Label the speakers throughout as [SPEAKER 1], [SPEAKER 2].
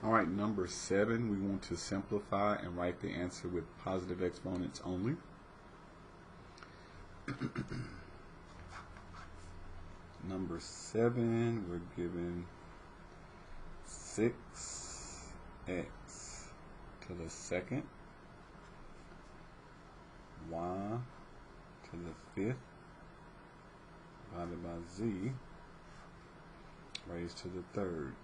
[SPEAKER 1] All right, number 7, we want to simplify and write the answer with positive exponents only. Number 7, we're given 6x to the second, y to the fifth, divided by z raised to the third.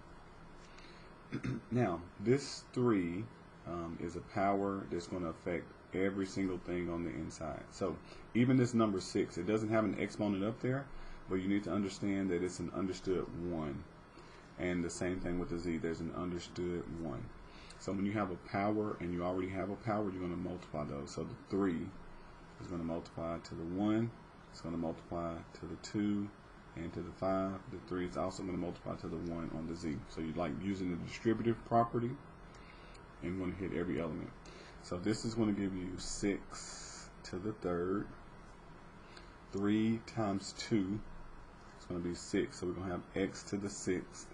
[SPEAKER 1] Now, this 3 is a power that's going to affect every single thing on the inside. So, even this number 6, it doesn't have an exponent up there, but you need to understand that it's an understood 1. And the same thing with the z, there's an understood 1. So when you have a power and you already have a power, you're going to multiply those. So the 3 is going to multiply to the 1, it's going to multiply to the 2, and to the 5. The 3 is also going to multiply to the 1 on the z. So you like using the distributive property, and you want to hit every element. So this is going to give you 6 to the third. 3 times 2 is going to be 6. So we're going to have x to the 6th.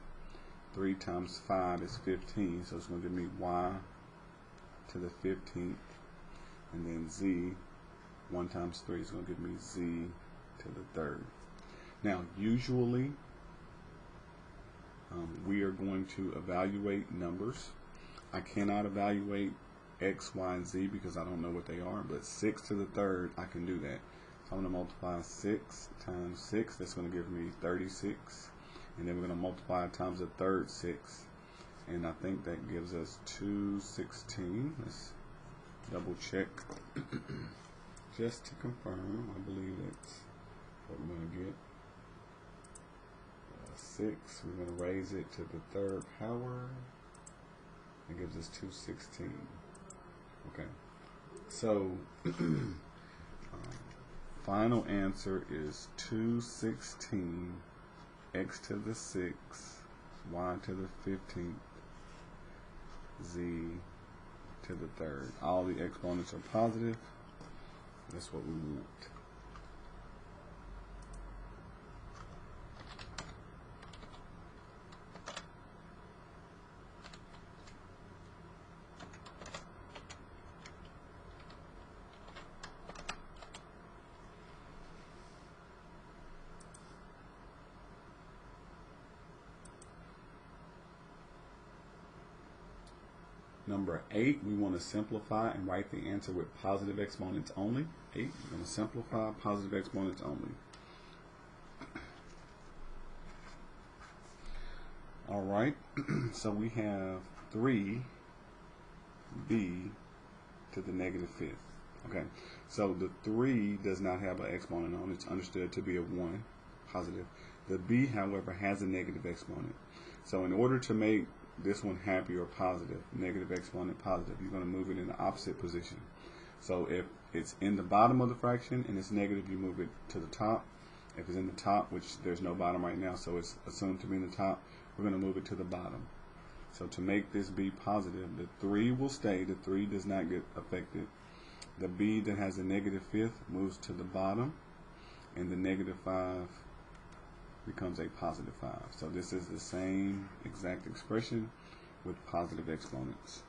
[SPEAKER 1] 3 times 5 is 15. So it's going to give me y to the 15th. And then z, 1 times 3 is going to give me z to the third. Now, usually, we are going to evaluate numbers. I cannot evaluate x, y, and z because I don't know what they are, but 6 to the third, I can do that. So I'm going to multiply 6 times 6, that's going to give me 36. And then we're going to multiply times the third 6. And I think that gives us 216. Let's double check just to confirm. I believe that's what we're going to get. 6, we're going to raise it to the third power. It gives us 216. Okay, so final answer is 216, x to the 6th, y to the 15th, z to the third. All the exponents are positive. That's what we want. Number 8, we want to simplify and write the answer with positive exponents only. 8, we're going to simplify positive exponents only. All right, so we have 3b to the negative 5th. Okay, so the 3 does not have an exponent on it. It's understood to be a 1, positive. The b, however, has a negative exponent. So in order to make this one happy or positive, negative exponent positive, you're going to move it in the opposite position. So if it's in the bottom of the fraction and it's negative, you move it to the top. If it's in the top, which there's no bottom right now, so it's assumed to be in the top, we're going to move it to the bottom. So to make this be positive, the 3 will stay. The 3 does not get affected. The b that has a negative 5th moves to the bottom, and the negative 5 becomes a positive 5. So this is the same exact expression with positive exponents.